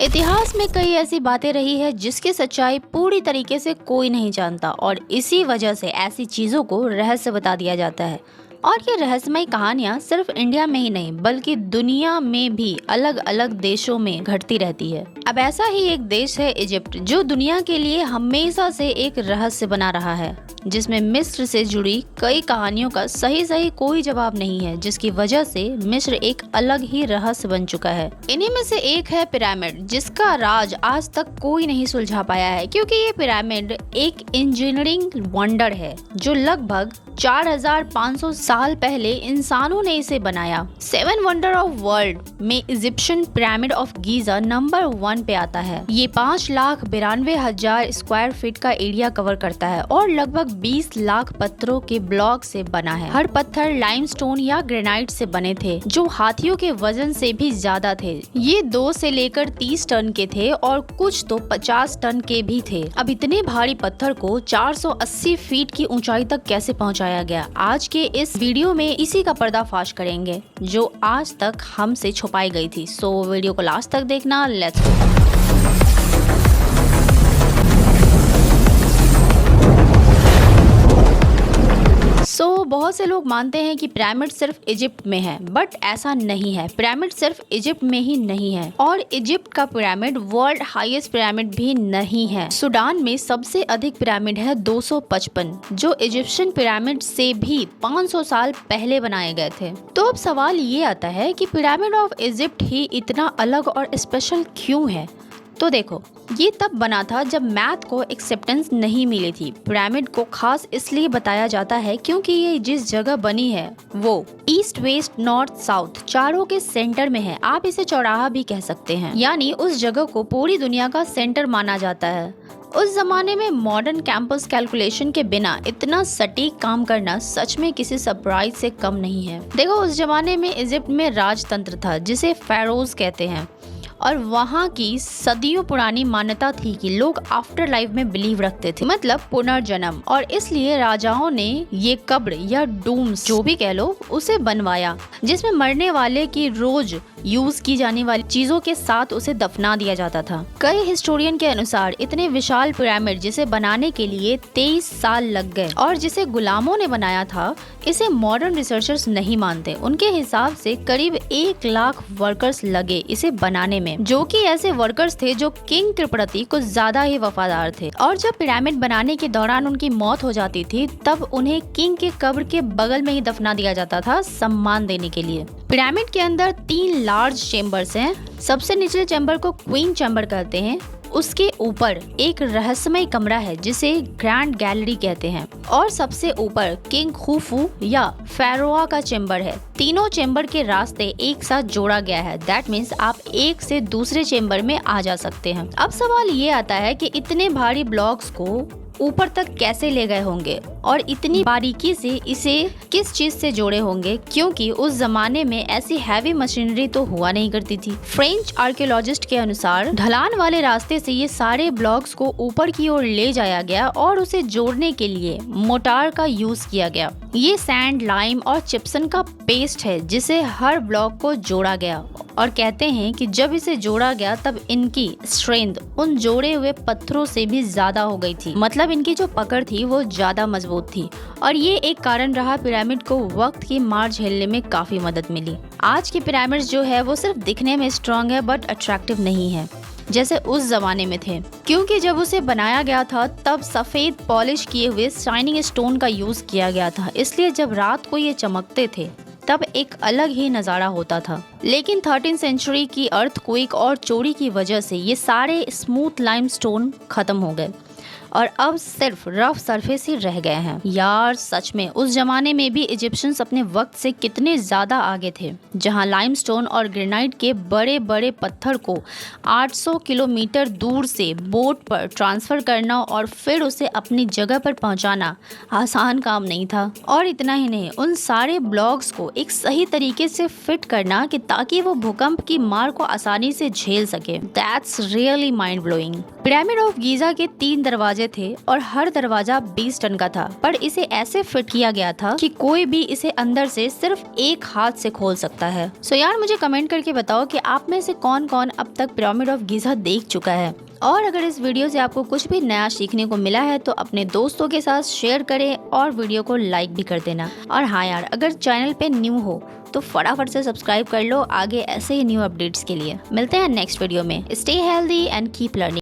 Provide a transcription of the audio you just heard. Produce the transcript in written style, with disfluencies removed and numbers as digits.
इतिहास में कई ऐसी बातें रही है जिसकी सच्चाई पूरी तरीके से कोई नहीं जानता और इसी वजह से ऐसी चीजों को रहस्य बता दिया जाता है। और ये रहस्यमय कहानियां सिर्फ इंडिया में ही नहीं बल्कि दुनिया में भी अलग अलग देशों में घटती रहती है। अब ऐसा ही एक देश है इजिप्ट, जो दुनिया के लिए हमेशा से एक रहस्य बना रहा है, जिसमें मिस्र से जुड़ी कई कहानियों का सही कोई जवाब नहीं है, जिसकी वजह से मिस्र एक अलग ही रहस्य बन चुका है। इन्हीं में से एक है पिरामिड, जिसका राज आज तक कोई नहीं सुलझा पाया है, क्योंकि ये पिरामिड एक इंजीनियरिंग वंडर है जो लगभग 4500 साल पहले इंसानों ने इसे बनाया। 7 वंडर ऑफ वर्ल्ड में Egyptian pyramid of Giza number 1 पे आता है। ये 5,92,000 स्क्वायर फीट का एरिया कवर करता है और लगभग 20 लाख पत्थरों के ब्लॉक से बना है। हर पत्थर लाइमस्टोन या ग्रेनाइट से बने थे, जो हाथियों के वजन से भी ज्यादा थे। ये 2 से लेकर 30 टन के थे और कुछ तो 50 टन के भी थे। अब इतने भारी पत्थर को 480 फीट की ऊंचाई तक कैसे पहुंचाया गया? आज के इस वीडियो में इसी का पर्दाफाश करेंगे, जो आज तक हमसे छुपाई गई थी। सो वीडियो को लास्ट तक देखना। Let's go. बहुत से लोग मानते हैं कि पिरामिड सिर्फ इजिप्ट में है, बट ऐसा नहीं है। पिरामिड सिर्फ इजिप्ट में ही नहीं है और इजिप्ट का पिरामिड वर्ल्ड हाईएस्ट पिरामिड भी नहीं है। सूडान में सबसे अधिक पिरामिड है 255, जो इजिप्शियन पिरामिड से भी 500 साल पहले बनाए गए थे। तो अब सवाल ये आता है कि पिरामिड ऑफ इजिप्ट ही इतना अलग और स्पेशल क्यों है? तो देखो, ये तब बना था जब मैथ को एक्सेप्टेंस नहीं मिली थी। पिरामिड को खास इसलिए बताया जाता है क्योंकि ये जिस जगह बनी है वो ईस्ट वेस्ट नॉर्थ साउथ चारों के सेंटर में है। आप इसे चौराहा भी कह सकते हैं, यानी उस जगह को पूरी दुनिया का सेंटर माना जाता है। उस जमाने में मॉडर्न कैंपस कैलकुलेशन के बिना इतना सटीक काम करना सच में किसी सरप्राइज से कम नहीं है। देखो, उस जमाने में इजिप्ट में राजतंत्र था जिसे फेरोज कहते हैं, और वहाँ की सदियों पुरानी मान्यता थी कि लोग आफ्टर लाइफ में बिलीव रखते थे, मतलब पुनर्जन्म। और इसलिए राजाओं ने ये कब्र या डूम्स जो भी कह लो उसे बनवाया, जिसमें मरने वाले की रोज यूज की जाने वाली चीजों के साथ उसे दफना दिया जाता था। कई हिस्टोरियन के अनुसार इतने विशाल पिरामिड जिसे बनाने के लिए 23 साल लग गए, और जिसे गुलामों ने बनाया था, इसे मॉडर्न रिसर्चर्स नहीं मानते। उनके हिसाब से करीब 1 लाख वर्कर्स लगे इसे बनाने में, जो कि ऐसे वर्कर्स थे जो किंग के प्रति कुछ ज्यादा ही वफादार थे। और जब पिरामिड बनाने के दौरान उनकी मौत हो जाती थी, तब उन्हें किंग के कब्र के बगल में ही दफना दिया जाता था, सम्मान देने के लिए। पिरामिड के अंदर 3 लार्ज चेम्बर्स हैं। सबसे निचले चेम्बर को क्वीन चेम्बर कहते हैं। उसके ऊपर एक रहस्यमय कमरा है जिसे ग्रैंड गैलरी कहते हैं, और सबसे ऊपर किंग खुफू या फेरोआ का चेम्बर है। तीनों चेम्बर के रास्ते एक साथ जोड़ा गया है। दैट मीन्स आप एक से दूसरे चेम्बर में आ जा सकते हैं। अब सवाल ये आता है कि इतने भारी ब्लॉक्स को ऊपर तक कैसे ले गए होंगे और इतनी बारीकी से इसे किस चीज से जोड़े होंगे, क्योंकि उस जमाने में ऐसी हैवी मशीनरी तो हुआ नहीं करती थी। फ्रेंच आर्कियोलॉजिस्ट के अनुसार ढलान वाले रास्ते से ये सारे ब्लॉक्स को ऊपर की ओर ले जाया गया और उसे जोड़ने के लिए मोटार का यूज किया गया। ये सैंड, लाइम और चिप्सन का पेस्ट है जिसे हर ब्लॉक को जोड़ा गया, और कहते हैं कि जब इसे जोड़ा गया तब इनकी स्ट्रेंथ उन जोड़े हुए पत्थरों से भी ज्यादा हो गई थी, मतलब इनकी जो पकड़ थी वो ज्यादा मजबूत थी। और ये एक कारण रहा पिरामिड को वक्त की मार झेलने में काफी मदद मिली। आज के पिरामिड जो है वो सिर्फ दिखने में स्ट्रॉन्ग है बट अट्रैक्टिव नहीं है जैसे उस जमाने में थे, क्योंकि जब उसे बनाया गया था तब सफेद पॉलिश किए हुए शाइनिंग स्टोन का यूज किया गया था, इसलिए जब रात को ये चमकते थे तब एक अलग ही नज़ारा होता था। लेकिन 13वीं सेंचुरी की अर्थक्वेक और चोरी की वजह से ये सारे स्मूथ लाइमस्टोन खत्म हो गए और अब सिर्फ रफ सरफेस ही रह गए हैं। यार सच में उस जमाने में भी इजिप्शियंस अपने वक्त से कितने ज्यादा आगे थे, जहां लाइमस्टोन और ग्रेनाइट के बड़े बड़े पत्थर को 800 किलोमीटर दूर से बोट पर ट्रांसफर करना और फिर उसे अपनी जगह पर पहुंचाना आसान काम नहीं था। और इतना ही नहीं, उन सारे ब्लॉक्स को एक सही तरीके से फिट करना कि ताकि वो भूकंप की मार को आसानी से झेल सके। That's really mind blowing. Pyramid of Giza के 3 दरवाजे दरवाजे थे और हर दरवाजा 20 टन का था, पर इसे ऐसे फिट किया गया था कि कोई भी इसे अंदर से सिर्फ एक हाथ से खोल सकता है। सो यार मुझे कमेंट करके बताओ कि आप में से कौन कौन अब तक पिरामिड ऑफ गीज़ा देख चुका है। और अगर इस वीडियो से आपको कुछ भी नया सीखने को मिला है तो अपने दोस्तों के साथ शेयर करें और वीडियो को लाइक भी कर देना। और हाँ यार, अगर चैनल पे न्यू हो तो फटाफट से सब्सक्राइब कर लो आगे ऐसे ही न्यू अपडेट्स के लिए। मिलते हैं नेक्स्ट वीडियो में। Stay healthy and keep learning.